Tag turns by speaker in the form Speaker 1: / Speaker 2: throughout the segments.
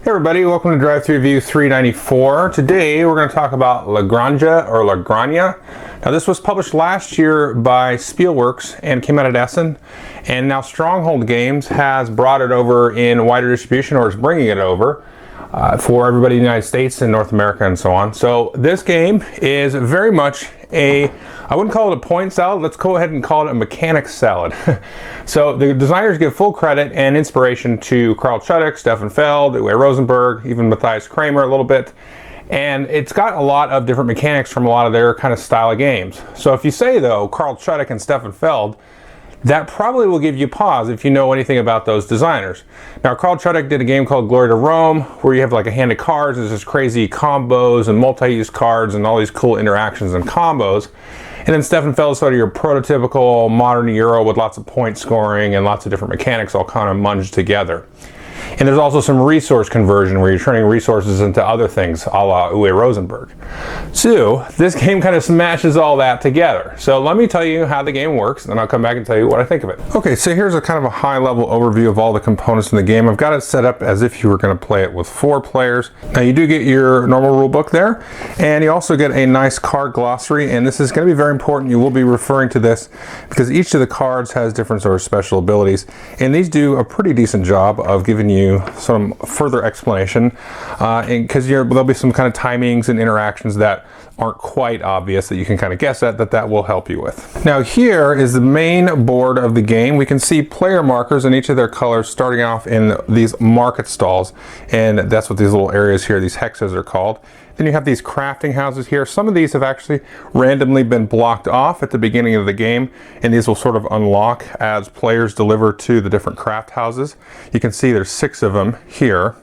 Speaker 1: Hey everybody, welcome to Drive Thru Review 394. Today we're going to talk about La Granja or La Granja. Now this was published last year by Spielworks and came out at Essen, and now Stronghold Games has brought it over in wider distribution, or is bringing it over for everybody in the United States and North America and so on. So this game is very much I wouldn't call it a point salad, let's go ahead and call it a mechanics salad. So the designers give full credit and inspiration to Carl Chudyk, Stefan Feld, Uwe Rosenberg, even Matthias Kramer a little bit. And it's got a lot of different mechanics from a lot of their kind of style of games. So if you say though, Carl Chudyk and Stefan Feld, that probably will give you pause if you know anything about those designers. Now, Carl Chudyk did a game called Glory to Rome, where you have like a hand of cards, there's this crazy combos and multi-use cards and all these cool interactions and combos. And then Stefan Feld is sort of your prototypical modern Euro with lots of point scoring and lots of different mechanics all kind of munged together. And there's also some resource conversion where you're turning resources into other things, a la Uwe Rosenberg. So this game kind of smashes all that together. So let me tell you how the game works, and then I'll come back and tell you what I think of it. Okay, so here's a kind of a high-level overview of all the components in the game. I've got it set up as if you were going to play it with 4 players. Now you do get your normal rule book there, and you also get a nice card glossary, and this is going to be very important. You will be referring to this because each of the cards has different sort of special abilities, and these do a pretty decent job of giving you some further explanation, because there'll be some kind of timings and interactions that aren't quite obvious that you can kind of guess at, that will help you with. Now here is the main board of the game. We can see player markers in each of their colors starting off in these market stalls, and that's what these little areas here, these hexes, are called. Then you have these crafting houses here. Some of these have actually randomly been blocked off at the beginning of the game, and these will sort of unlock as players deliver to the different craft houses. You can see there's 6 of them here.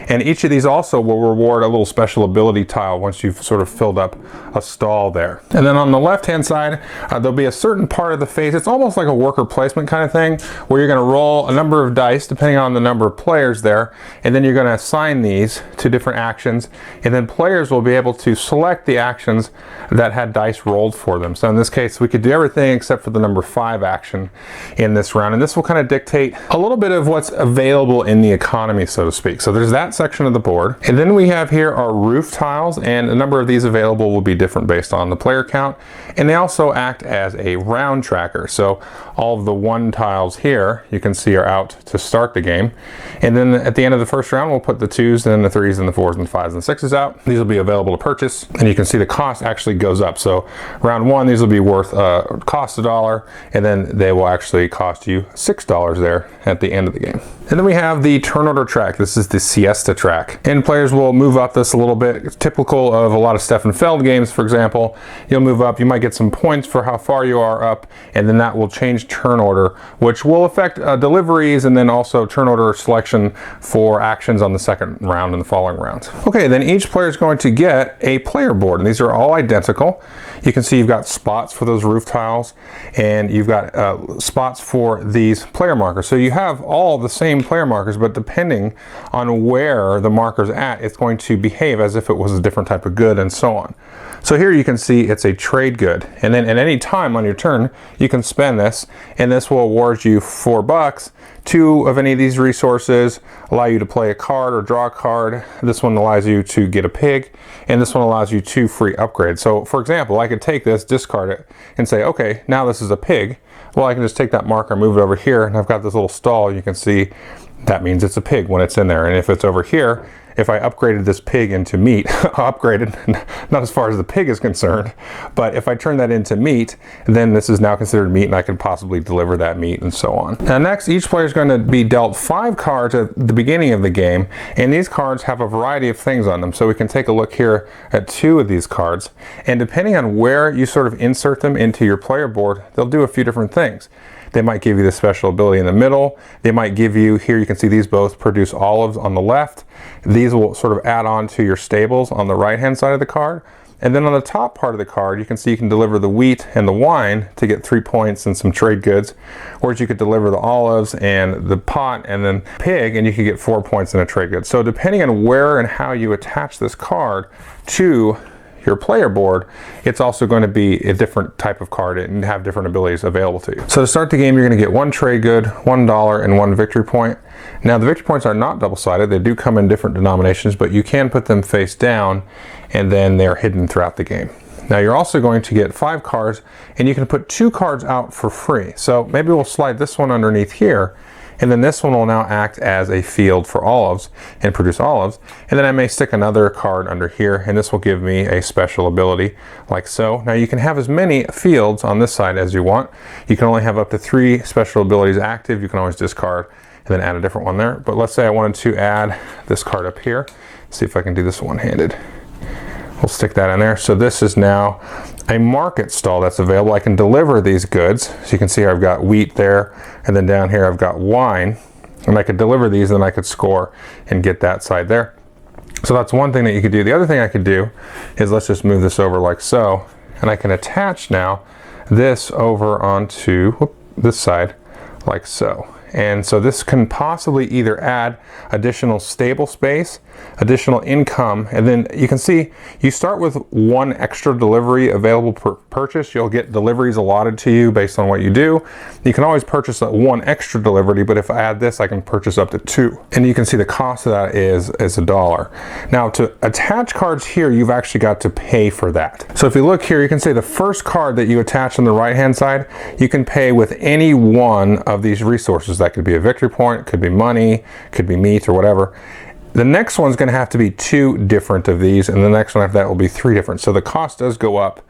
Speaker 1: And each of these also will reward a little special ability tile once you've sort of filled up a stall there. And then on the left-hand side, there'll be a certain part of the phase. It's almost like a worker placement kind of thing, where you're going to roll a number of dice depending on the number of players there, and then you're going to assign these to different actions, and then players will be able to select the actions that had dice rolled for them. So in this case, we could do everything except for the number 5 action in this round, and this will kind of dictate a little bit of what's available in the economy, so to speak. So there's that section of the board, and then we have here our roof tiles, and a number of these available will be different based on the player count, and they also act as a round tracker. So all of the 1 tiles here you can see are out to start the game, and then at the end of the first round we'll put the 2s and the 3s and the 4s and the 5s and the 6s out. These will be available to purchase, and you can see the cost actually goes up. So round 1, these will be worth cost $1, and then they will actually cost you $6 there at the end of the game. And then we have the turn order track. This is the siesta track, and players will move up this a little bit. It's typical of a lot of Stefan Feld games, for example. You'll move up, you might get some points for how far you are up, and then that will change turn order, which will affect deliveries, and then also turn order selection for actions on the second round and the following rounds. Okay, then each player is going to get a player board, and these are all identical. You can see you've got spots for those roof tiles, and you've got spots for these player markers. So you have all the same player markers, but depending on where the marker's at, it's going to behave as if it was a different type of good, and so on. So here you can see it's a trade good, and then at any time on your turn you can spend this, and this will award you $4. 2 of any of these resources allow you to play a card or draw a card. This one allows you to get a pig, and this one allows you 2 free upgrades. So for example, I could take this, discard it, and say, okay, now this is a pig. Well, I can just take that marker, move it over here, and I've got this little stall. You can see that means it's a pig when it's in there. And if it's over here, if I upgraded this pig into meat, upgraded, not as far as the pig is concerned, but if I turn that into meat, then this is now considered meat, and I can possibly deliver that meat, and so on. Now next, each player is going to be dealt 5 cards at the beginning of the game, and these cards have a variety of things on them. So we can take a look here at 2 of these cards, and depending on where you sort of insert them into your player board, they'll do a few different things. They might give you the special ability in the middle. They might give you, here you can see these both produce olives on the left. These will sort of add on to your stables on the right hand side of the card. And then on the top part of the card, you can see you can deliver the wheat and the wine to get 3 points and some trade goods. Whereas you could deliver the olives and the pot and then pig, and you could get 4 points and a trade good. So depending on where and how you attach this card to your player board, it's also going to be a different type of card and have different abilities available to you. So to start the game, you're going to get 1 trade good, $1, and 1 victory point. Now the victory points are not double-sided. They do come in different denominations, but you can put them face down and then they're hidden throughout the game. Now you're also going to get 5 cards, and you can put 2 cards out for free. So maybe we'll slide this one underneath here, and then this one will now act as a field for olives and produce olives. And then I may stick another card under here, and this will give me a special ability like so. Now you can have as many fields on this side as you want. You can only have up to 3 special abilities active. You can always discard and then add a different one there. But let's say I wanted to add this card up here. See if I can do this one-handed. We'll stick that in there. So this is now a market stall that's available. I can deliver these goods. So you can see here I've got wheat there, and then down here I've got wine. And I could deliver these, and then I could score and get that side there. So that's one thing that you could do. The other thing I could do is, let's just move this over like so, and I can attach now this over onto this side like so. And so this can possibly either add additional stable space, additional income, and then you can see you start with 1 extra delivery available per purchase. You'll get deliveries allotted to you based on what you do. You can always purchase 1 extra delivery, but if I add this, I can purchase up to 2. And you can see the cost of that is $1. Now to attach cards here, you've actually got to pay for that. So if you look here, you can see the first card that you attach on the right-hand side, you can pay with any one of these resources. That could be a victory point, could be money, could be meat or whatever. The next one's going to have to be 2 different of these, and the next one after that will be 3 different. So the cost does go up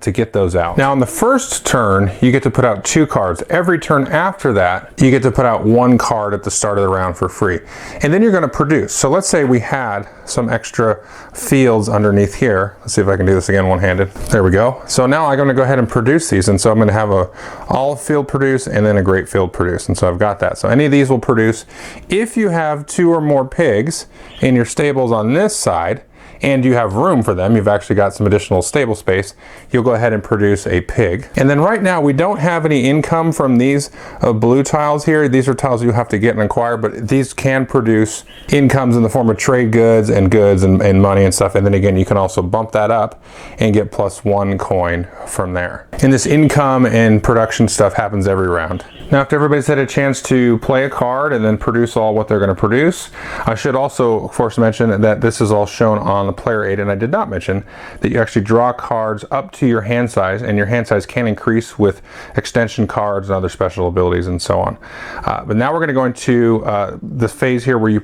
Speaker 1: to get those out. Now on the first turn, you get to put out 2 cards. Every turn after that, you get to put out 1 card at the start of the round for free. And then you're going to produce. So let's say we had some extra fields underneath here. Let's see if I can do this again one-handed. There we go. So now I'm going to go ahead and produce these. And so I'm going to have a olive field produce and then a grape field produce. And so I've got that. So any of these will produce. If you have 2 or more pigs in your stables on this side, and you have room for them, you've actually got some additional stable space, you'll go ahead and produce a pig. And then right now we don't have any income from these blue tiles here. These are tiles you have to get and acquire, but these can produce incomes in the form of trade goods and money and stuff. And then again, you can also bump that up and get +1 coin from there. And this income and production stuff happens every round. Now after everybody's had a chance to play a card and then produce all what they're going to produce, I should also of course mention that this is all shown on the player aid, and I did not mention that you actually draw cards up to your hand size, and your hand size can increase with extension cards and other special abilities and so on. But now we're going to go into the phase here where you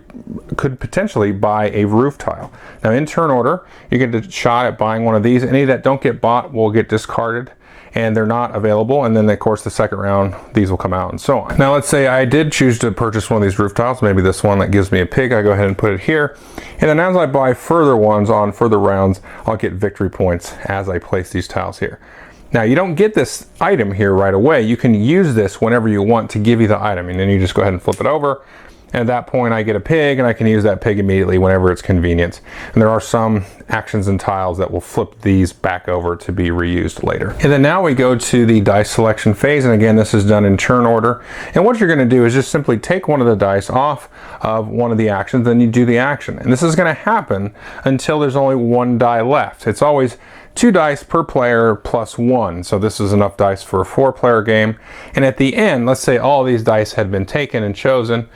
Speaker 1: could potentially buy a roof tile. Now in turn order, you get a shot at buying one of these. Any that don't get bought will get discarded, and they're not available, and then of course the second round these will come out and so on. Now let's say I did choose to purchase one of these roof tiles, maybe this one that gives me a pig. I go ahead and put it here, and then as I buy further ones on further rounds, I'll get victory points as I place these tiles here. Now you don't get this item here right away. You can use this whenever you want to give you the item, and then you just go ahead and flip it over. And at that point I get a pig, and I can use that pig immediately whenever it's convenient. And there are some actions and tiles that will flip these back over to be reused later. And then now we go to the dice selection phase, and again this is done in turn order. And what you're going to do is just simply take one of the dice off of one of the actions, then you do the action. And this is going to happen until there's only 1 die left. It's always 2 dice per player +1. So this is enough dice for a 4-player game. And at the end, let's say all these dice had been taken and chosen,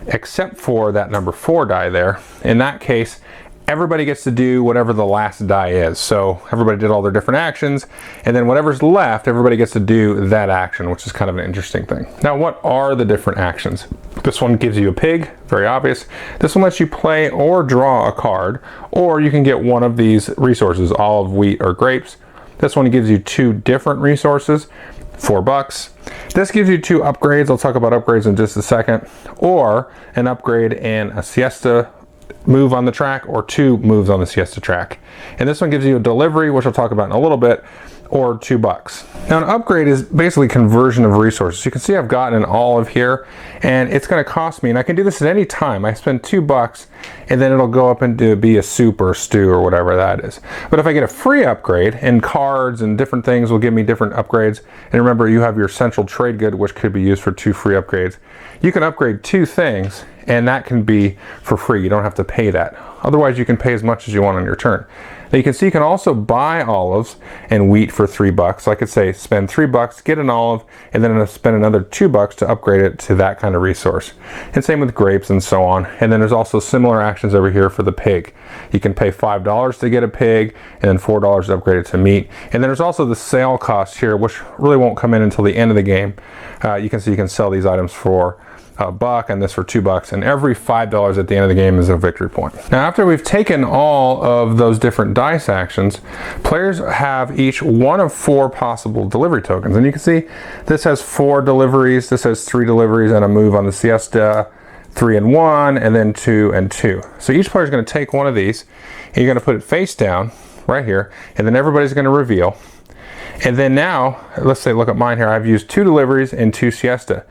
Speaker 1: except for that number 4 die there. In that case, everybody gets to do whatever the last die is. So everybody did all their different actions, and then whatever's left, everybody gets to do that action, which is kind of an interesting thing. Now, what are the different actions? This one gives you a pig, very obvious. This one lets you play or draw a card, or you can get one of these resources, olive, wheat, or grapes. This one gives you 2 different resources, $4. This gives you 2 upgrades. I'll talk about upgrades in just a second. Or an upgrade and a siesta move on the track, or 2 moves on the siesta track. And this one gives you a delivery, which I'll talk about in a little bit, or $2. Now an upgrade is basically conversion of resources. You can see I've gotten an olive here, and it's going to cost me, and I can do this at any time. I spend $2 and then it'll go up into be a soup or stew or whatever that is. But if I get a free upgrade, and cards and different things will give me different upgrades, and remember you have your central trade good which could be used for 2 free upgrades. You can upgrade 2 things, and that can be for free. You don't have to pay that. Otherwise you can pay as much as you want on your turn. Now you can see you can also buy olives and wheat for $3. So I could say spend $3, get an olive, and then spend another $2 to upgrade it to that kind of resource. And same with grapes and so on. And then there's also similar actions over here for the pig. You can pay $5 to get a pig, and then $4 to upgrade it to meat. And then there's also the sale cost here, which really won't come in until the end of the game. You can see you can sell these items for $1 and this for $2, and every $5 at the end of the game is a victory point. Now after we've taken all of those different dice actions, players have each one of 4 possible delivery tokens, and you can see this has 4 deliveries, this has 3 deliveries and a move on the siesta, 3 and 1, and then 2 and 2. So each player is going to take one of these, and you're going to put it face down right here, and then everybody's going to reveal. And then now, let's say, look at mine here, I've used 2 deliveries and 2 siesta.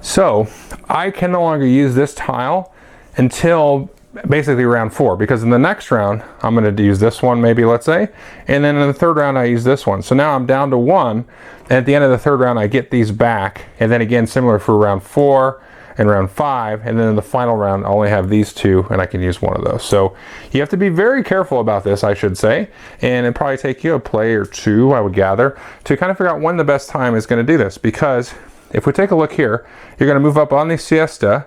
Speaker 1: So I can no longer use this tile until basically round 4, because in the next round I'm going to use this one, maybe, let's say, and then in the 3rd round I use this one. So now I'm down to 1, and at the end of the 3rd round I get these back, and then again similar for round 4 and round 5, and then in the final round I only have these 2 and I can use one of those. So you have to be very careful about this, I should say, and it'd probably take you a play or 2, I would gather, to kind of figure out when the best time is going to do this. Because if we take a look here, you're going to move up on the siesta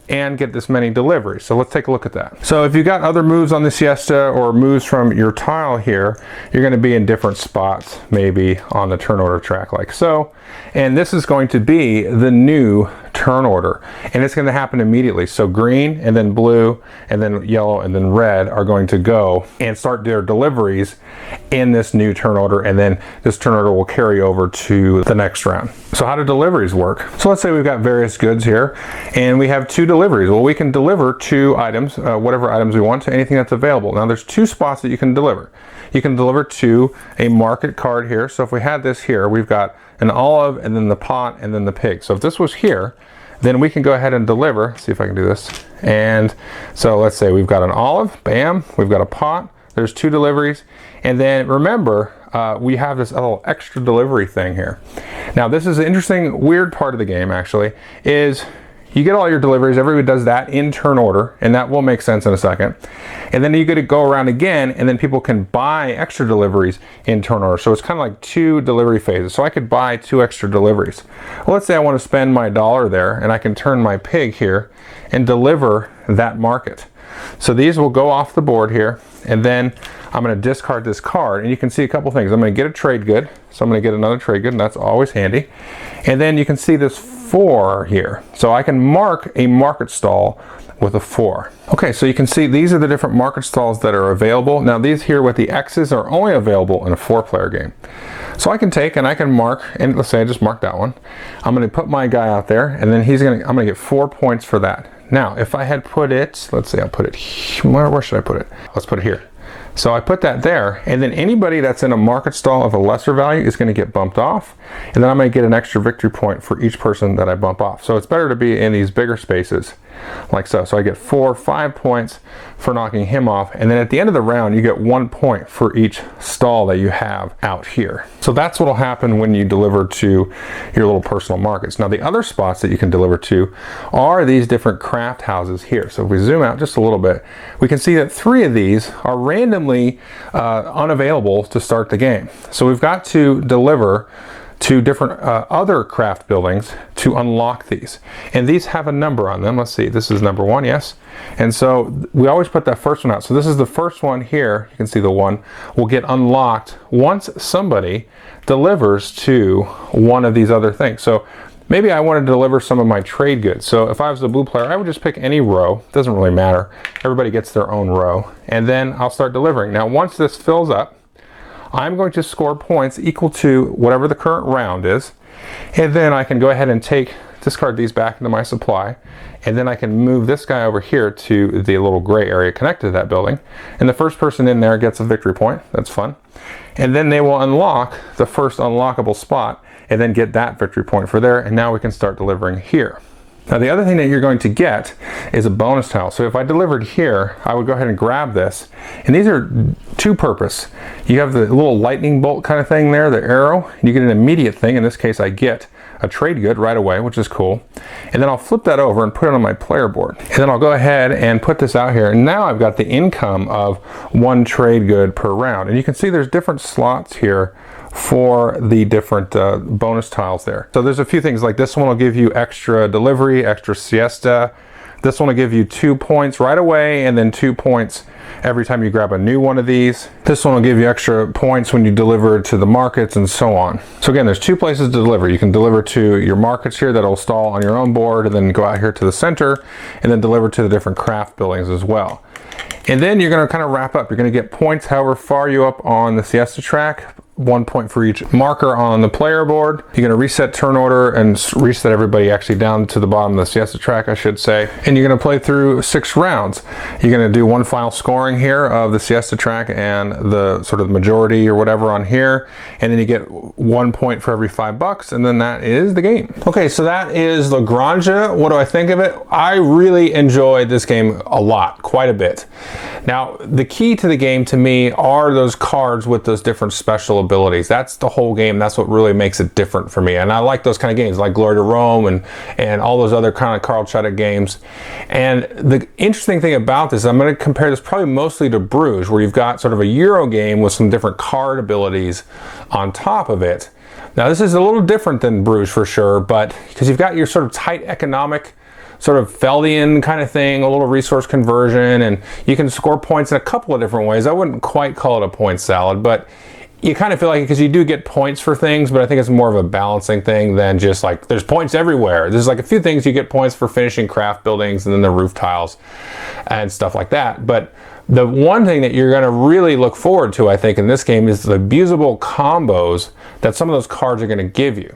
Speaker 1: and get this many deliveries. So let's take a look at that. So if you got other moves on the siesta or moves from your tile here, you're going to be in different spots, maybe on the turn order track like so. And this is going to be the new turn order, and it's going to happen immediately. So green and then blue and then yellow and then red are going to go and start their deliveries in this new turn order, and then this turn order will carry over to the next round. So how do deliveries work? So let's say we've got various goods here and we have 2 deliveries. Well, we can deliver 2 items, whatever items we want, to anything that's available. Now there's 2 spots that you can deliver. You can deliver to a market card here. So if we had this here, we've got an olive and then the pot and then the pig. So if this was here, then we can go ahead and deliver. See if I can do this. And so let's say we've got an olive, bam, we've got a pot, there's 2 deliveries, and then remember, we have this little extra delivery thing here. Now this is an interesting, weird part of the game actually, is you get all your deliveries, everybody does that in turn order, and that will make sense in a second. And then you get to go around again, and then people can buy extra deliveries in turn order. So it's kind of like 2 delivery phases. So I could buy 2 extra deliveries. Well, let's say I want to spend my $1 there, and I can turn my pig here and deliver that market. So these will go off the board here, and then I'm going to discard this card, and you can see a couple things. I'm going to get a trade good, so I'm going to get another trade good, and that's always handy. And then you can see this 4 here, so I can mark a market stall with a 4. Okay, so you can see these are the different market stalls that are available. Now these here with the X's are only available in a 4-player game. So I can take and I can mark, and let's say I just marked that one. I'm going to put my guy out there, and then I'm going to get 4 points for that. Now if I had put it, let's say I'll put it here. Where should I put it? Let's put it here. So I put that there, and then anybody that's in a market stall of a lesser value is going to get bumped off, and then I'm going to get an extra victory point for each person that I bump off. So it's better to be in these bigger spaces like so. So I get 4, 5 points for knocking him off, and then at the end of the round you get 1 point for each stall that you have out here. So that's what will happen when you deliver to your little personal markets. Now the other spots that you can deliver to are these different craft houses here. So if we zoom out just a little bit, we can see that 3 of these are randomly unavailable to start the game. So we've got to deliver to different other craft buildings to unlock these, and these have a number on them. Let's see, this is number 1, yes, and so we always put that first one out. So this is the first one here. You can see the 1 will get unlocked once somebody delivers to one of these other things. So maybe I want to deliver some of my trade goods. So if I was the blue player, I would just pick any row. It doesn't really matter. Everybody gets their own row, and then I'll start delivering. Now once this fills up, I'm going to score points equal to whatever the current round is, and then I can go ahead and discard these back into my supply, and then I can move this guy over here to the little gray area connected to that building, and the first person in there gets a victory point. That's fun. And then they will unlock the first unlockable spot and then get that victory point for there, and now we can start delivering here. Now the other thing that you're going to get is a bonus tile. So if I delivered here, I would go ahead and grab this. And these are 2-purpose. You have the little lightning bolt kind of thing there, the arrow. You get an immediate thing. In this case, I get a trade good right away, which is cool. And then I'll flip that over and put it on my player board. And then I'll go ahead and put this out here. And now I've got the income of 1 trade good per round. And you can see there's different slots here for the different bonus tiles there. So there's a few things, like this one will give you extra delivery, extra siesta. This one will give you 2 points right away, and then 2 points every time you grab a new one of these. This one will give you extra points when you deliver to the markets, and so on. So again, there's 2 places to deliver. You can deliver to your markets here that'll stall on your own board, and then go out here to the center, and then deliver to the different craft buildings as well. And then you're gonna kind of wrap up. You're gonna get points however far you up on the siesta track. 1 point for each marker on the player board. You're going to reset turn order and reset everybody actually down to the bottom of the siesta track, I should say. And you're going to play through 6 rounds. You're going to do 1 final scoring here of the siesta track and the sort of majority or whatever on here. And then you get 1 point for every $5, and then that is the game. Okay, so that is La Granja. What do I think of it? I really enjoyed this game a lot, quite a bit. Now, the key to the game to me are those cards with those different special abilities. That's the whole game. That's what really makes it different for me. And I like those kind of games, like Glory to Rome and all those other kind of Carl Chuddick games. And the interesting thing about this, I'm going to compare this probably mostly to Bruges, where you've got sort of a Euro game with some different card abilities on top of it. Now, this is a little different than Bruges for sure, but because you've got your sort of tight economic sort of Feldian kind of thing, a little resource conversion, and you can score points in a couple of different ways. I wouldn't quite call it a point salad, but you kind of feel like it because you do get points for things, but I think it's more of a balancing thing than just like there's points everywhere. There's like a few things you get points for finishing craft buildings and then the roof tiles and stuff like that. But the one thing that you're going to really look forward to, I think, in this game is the abusable combos that some of those cards are going to give you.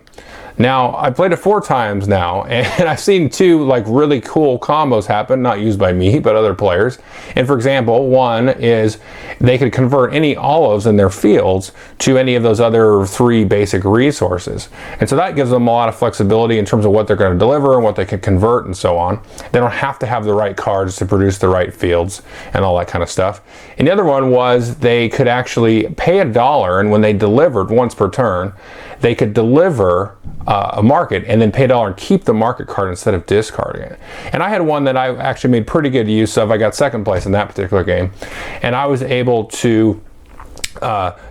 Speaker 1: Now, I played it 4 times now, and I've seen 2 like really cool combos happen, not used by me, but other players. And for example, one is they could convert any olives in their fields to any of those other 3 basic resources. And so that gives them a lot of flexibility in terms of what they're going to deliver and what they can convert and so on. They don't have to have the right cards to produce the right fields and all that kind of stuff. And the other one was they could actually pay $1, and when they delivered once per turn, they could deliver a market and then pay $1 and keep the market card instead of discarding it. And I had one that I actually made pretty good use of. I got 2nd place in that particular game, and I was able to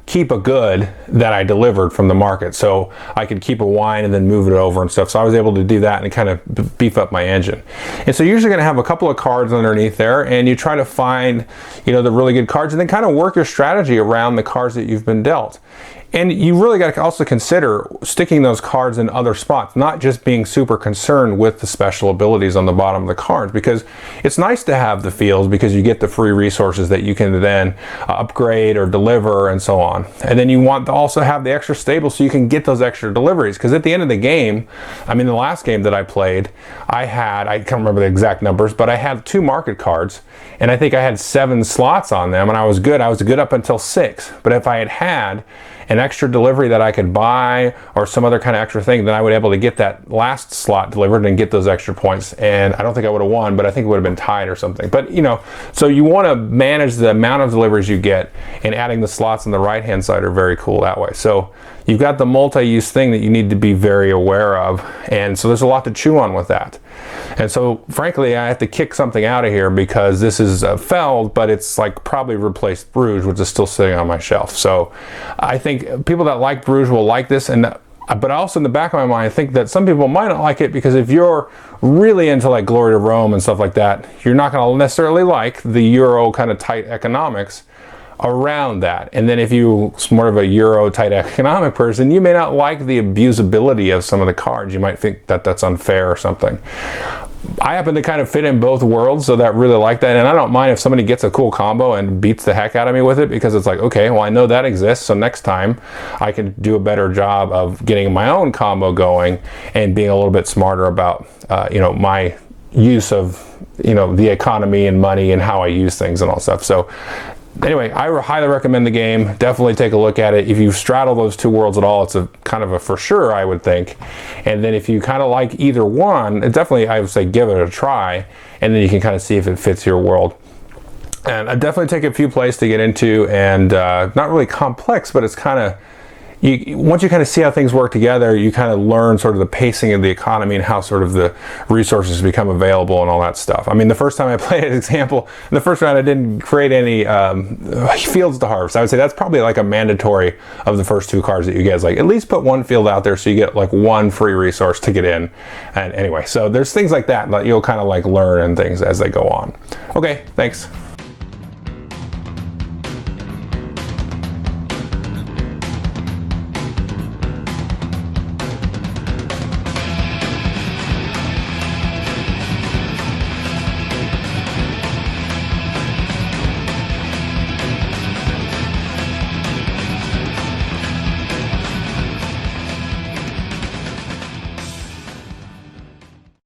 Speaker 1: keep a good that I delivered from the market. So I could keep a wine and then move it over and stuff. So I was able to do that and kind of beef up my engine. And so you're usually going to have a couple of cards underneath there, and you try to find, you know, the really good cards, and then kind of work your strategy around the cards that you've been dealt. And you really got to also consider sticking those cards in other spots, not just being super concerned with the special abilities on the bottom of the cards, because it's nice to have the fields because you get the free resources that you can then upgrade or deliver and so on. And then you want to also have the extra stable so you can get those extra deliveries, because at the end of the game, I mean, the last game that I played, I can't remember the exact numbers, but I had 2 market cards, and I think I had 7 slots on them, and I was good up until 6. But if I had an extra delivery that I could buy or some other kind of extra thing, then I would be able to get that last slot delivered and get those extra points. And I don't think I would have won, but I think it would have been tied or something. But you know, so you want to manage the amount of deliveries you get, and adding the slots on the right hand side are very cool that way. So you've got the multi-use thing that you need to be very aware of, and so there's a lot to chew on with that. And so frankly, I have to kick something out of here because this is Feld, but it's like probably replaced Bruges, which is still sitting on my shelf. So I think people that like Bruges will like this, but also in the back of my mind, I think that some people might not like it because if you're really into like Glory to Rome and stuff like that, you're not going to necessarily like the Euro kind of tight economics around that. And then if you're more of a Euro tight economic person, you may not like the abusability of some of the cards. You might think that that's unfair or something. I happen to kind of fit in both worlds, so that really like that. And I don't mind if somebody gets a cool combo and beats the heck out of me with it, because it's like, okay, well, I know that exists, so next time I can do a better job of getting my own combo going and being a little bit smarter about you know, my use of, you know, the economy and money and how I use things and all stuff. So anyway, I highly recommend the game. Definitely take a look at it. If you straddle those 2 worlds at all, it's a kind of a for sure, I would think. And then if you kind of like either one, definitely I would say give it a try, and then you can kind of see if it fits your world. And I definitely take a few plays to get into, and not really complex, but it's kind of, once you kind of see how things work together, you kind of learn sort of the pacing of the economy and how sort of the resources become available and all that stuff. I mean, the first time I played an example, the first round I didn't create any fields to harvest. I would say that's probably like a mandatory of the first 2 cards that you guys like. At least put 1 field out there so you get like 1 free resource to get in. And anyway, so there's things like that you'll kind of like learn and things as they go on. Okay, thanks.